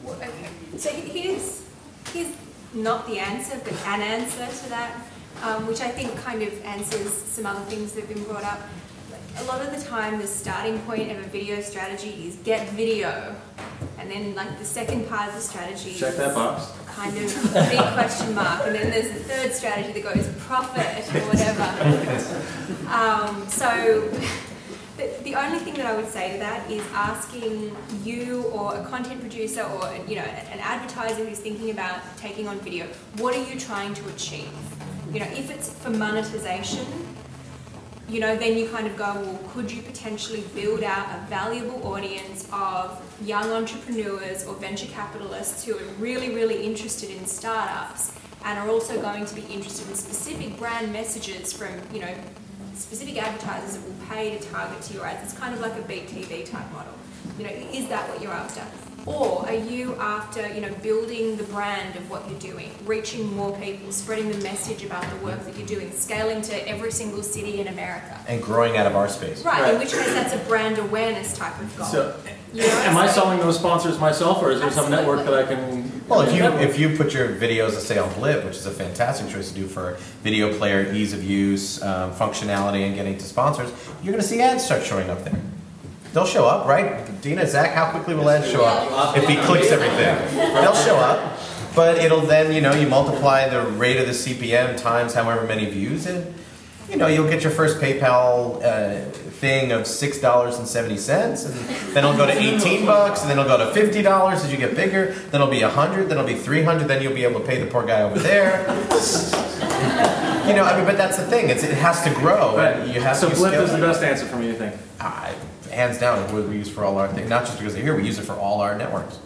Speaker 3: Okay. So here's not the answer, but an answer to that, which I think kind of answers some other things that have been brought up. A lot of the time, the starting point of a video strategy is get video, and then like the second part of the strategy
Speaker 1: check that box.
Speaker 3: Kind of a big question mark, and then there's the third strategy that goes profit or whatever. So the only thing that I would say to that is asking you or a content producer or an advertiser who's thinking about taking on video, what are you trying to achieve? If it's for monetization, then you kind of go, well, could you potentially build out a valuable audience of young entrepreneurs or venture capitalists who are really, really interested in startups and are also going to be interested in specific brand messages from, specific advertisers that will pay to target to your ads? It's kind of like a BTV type model. Is that what you're after? Or are you after, building the brand of what you're doing, reaching more people, spreading the message about the work that you're doing, scaling to every single city in America?
Speaker 5: And growing out of our space.
Speaker 3: Right, in which case that's a brand awareness type of goal.
Speaker 1: So Am I selling those sponsors myself, or is there some network that I can?
Speaker 5: Well, if you put your videos, let's say, on Blip, which is a fantastic choice to do for video player, ease of use, functionality, and getting to sponsors, you're going to see ads start showing up there. They'll show up, right? Dina, Zach, how quickly will ads show up if he clicks everything? They'll show up, but it'll then, you multiply the rate of the CPM times however many views, and you'll get your first PayPal thing of $6.70, and then it'll go to $18, and then it'll go to $50 as you get bigger. Then it'll be $100, then it'll be $300, then you'll be able to pay the poor guy over there. But that's the thing. It has to grow. And you have
Speaker 1: so
Speaker 5: to
Speaker 1: Blip is the best answer for me, you think?
Speaker 5: Hands down, it's what we use for all our things. Not just because they're here, we use it for all our networks.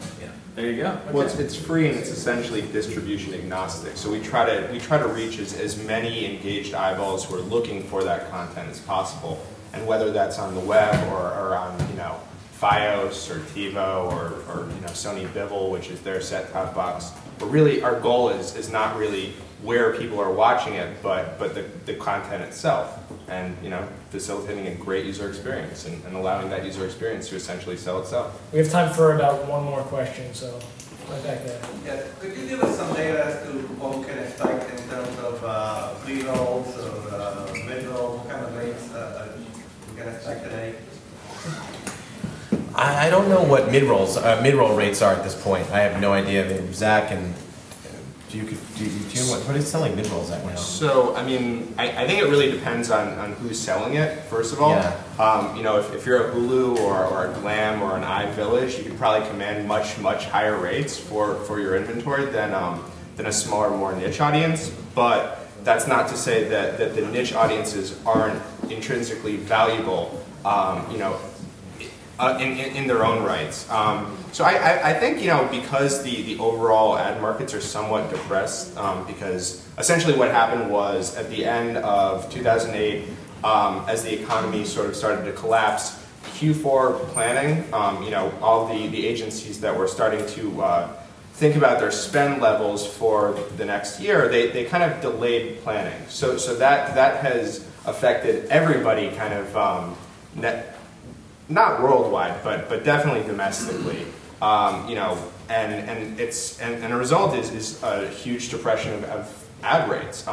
Speaker 1: There you go. Okay.
Speaker 4: Well, it's free and it's essentially distribution agnostic. So we try to reach as many engaged eyeballs who are looking for that content as possible, and whether that's on the web or on Fios or TiVo or Sony Bivol, which is their set-top box. But really, our goal is not really where people are watching it, but the content itself, and facilitating a great user experience and allowing that user experience to essentially sell itself.
Speaker 2: We have time for about one more question, so right back there.
Speaker 18: Yeah, could you give us some data as to what we can expect in terms of pre-rolls or mid-rolls? What kind of rates we can expect today?
Speaker 5: I don't know what mid-roll rates are at this point. I have no idea. Zach and what is selling mid-rolls at now?
Speaker 4: So, I think it really depends on who's selling it, first of all. Yeah. If you're a Hulu or a Glam or an iVillage, you can probably command much higher rates for your inventory than a smaller, more niche audience. But that's not to say that the niche audiences aren't intrinsically valuable, in their own rights. So I think, because the overall ad markets are somewhat depressed, because essentially what happened was at the end of 2008, as the economy sort of started to collapse, Q4 planning, all the agencies that were starting to think about their spend levels for the next year, they kind of delayed planning. So that has affected everybody kind of not worldwide, but definitely domestically. And the result is a huge depression of ad rates.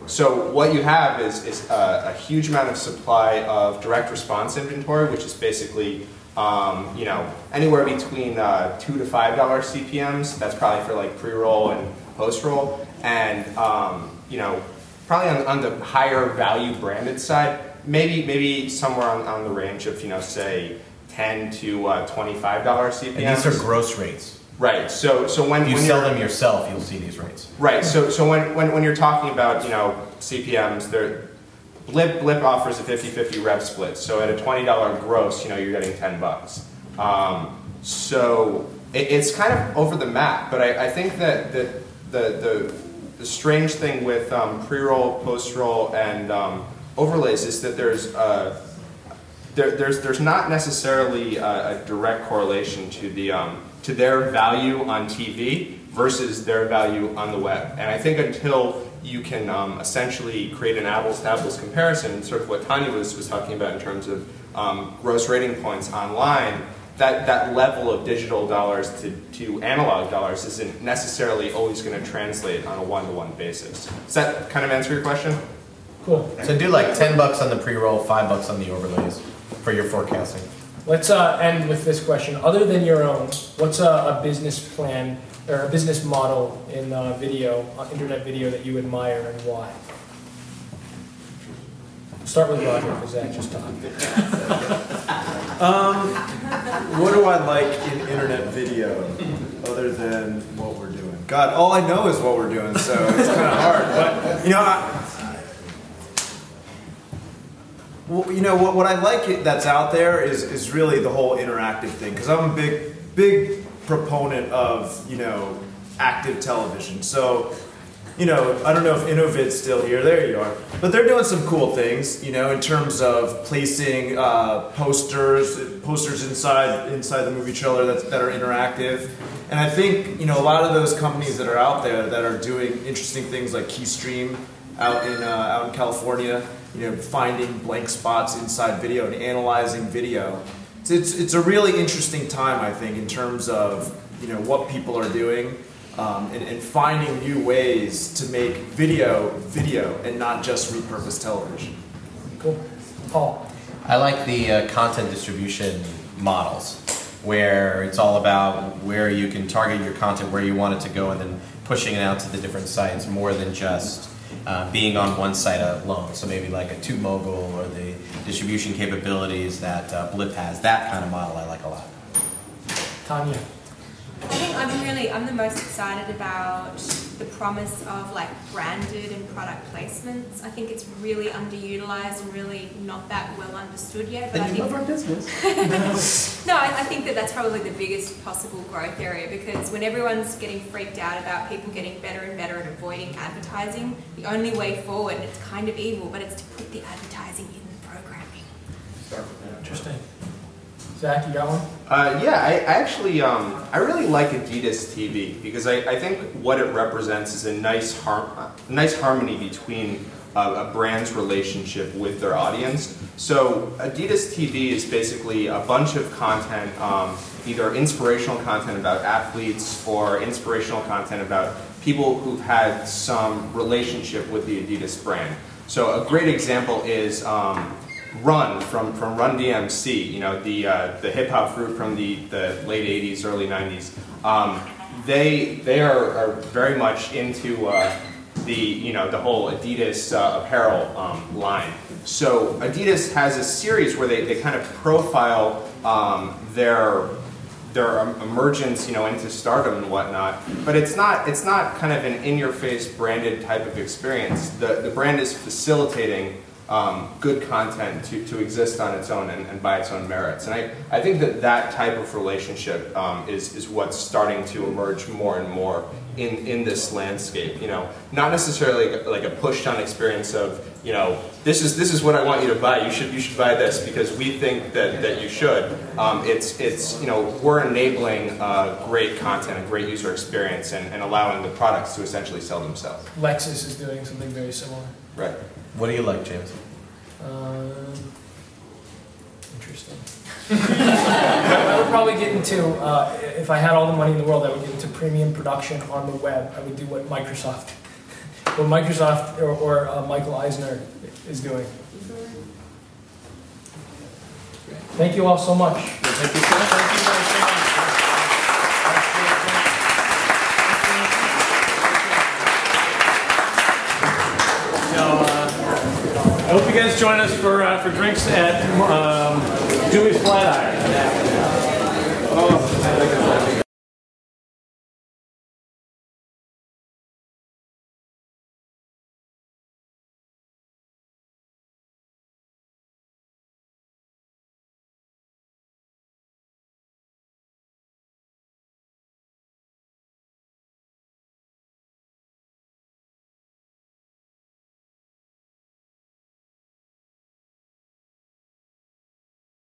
Speaker 4: So what you have is a huge amount of supply of direct response inventory, which is basically anywhere between $2 to $5 CPMs. That's probably for like pre-roll and post-roll, and probably on the higher value branded side, maybe somewhere on the range of say $10 to $25 CPMs.
Speaker 5: And these are gross rates.
Speaker 4: Right. So when
Speaker 5: you sell them yourself, you'll see these rates.
Speaker 4: Right. So when you're talking about CPMs, Blip offers a 50-50 rev split. So at a $20 gross, you're getting $10. So it's kind of over the map. But I think that the strange thing with pre-roll, post-roll, and overlays is that there's not necessarily a direct correlation to their value on TV versus their value on the web. And I think until you can essentially create an apples-to-apples comparison, sort of what Tanya was talking about in terms of gross rating points online, that level of digital dollars to analog dollars isn't necessarily always going to translate on a one-to-one basis. Does that kind of answer your question?
Speaker 2: Cool.
Speaker 5: So do like $10 on the pre-roll, $5 on the overlays for your forecasting.
Speaker 2: Let's end with this question. Other than your own, what's a business plan or a business model in video, internet video, that you admire, and why? Start with Roger, because Zach just talked.
Speaker 6: What do I like in internet video other than what we're doing? God, all I know is what we're doing, so it's kind of hard. But what I like that's out there is really the whole interactive thing, because I'm a big proponent of active television. So I don't know if Innovid's still here. There you are. But they're doing some cool things, in terms of placing posters inside the movie trailer that are interactive. And I think a lot of those companies that are out there that are doing interesting things like Keystream out in California, finding blank spots inside video and analyzing video. it's a really interesting time, I think, in terms of what people are doing and finding new ways to make video and not just repurpose television.
Speaker 2: Cool. Paul.
Speaker 5: I like the content distribution models, where it's all about where you can target your content, where you want it to go, and then pushing it out to the different sites more than just being on one site alone. So maybe like a TubeMogul or the distribution capabilities that Blip has. That kind of model I like a lot.
Speaker 2: Tanya.
Speaker 3: I think I'm the most excited about the promise of like branded and product placements. I think it's really underutilized and really not that well understood yet. But
Speaker 1: And you love our business.
Speaker 3: No, I think that's probably the biggest possible growth area, because when everyone's getting freaked out about people getting better and better at avoiding advertising, the only way forward, and it's kind of evil, but it's to put the advertising in the programming.
Speaker 2: Interesting. Zach, you got one?
Speaker 4: Yeah, I actually, I really like Adidas TV because I think what it represents is a nice harmony between a brand's relationship with their audience. So Adidas TV is basically a bunch of content, either inspirational content about athletes or inspirational content about people who've had some relationship with the Adidas brand. So a great example is Run from Run DMC, the hip hop group from the late 80s, early 90s. They are very much into the whole Adidas apparel line. So Adidas has a series where they kind of profile their emergence, into stardom and whatnot. But it's not kind of an in-your-face branded type of experience. The brand is facilitating good content to exist on its own and by its own merits. And I think that type of relationship is what's starting to emerge more and more in this landscape. Not necessarily like a push-down experience of, this is what I want you to buy. You should buy this because we think that you should. It's we're enabling great content, a great user experience, and allowing the products to essentially sell themselves.
Speaker 2: Lexus is doing something very similar.
Speaker 4: Right.
Speaker 5: What do you like, James?
Speaker 2: Interesting. I would probably get into, if I had all the money in the world, I would get into premium production on the web. I would do what Microsoft or Michael Eisner is doing. Thank you all so much.
Speaker 1: Thank you so much. Thank you guys so much. I hope you guys join us for drinks at Dewey's Flat Iron.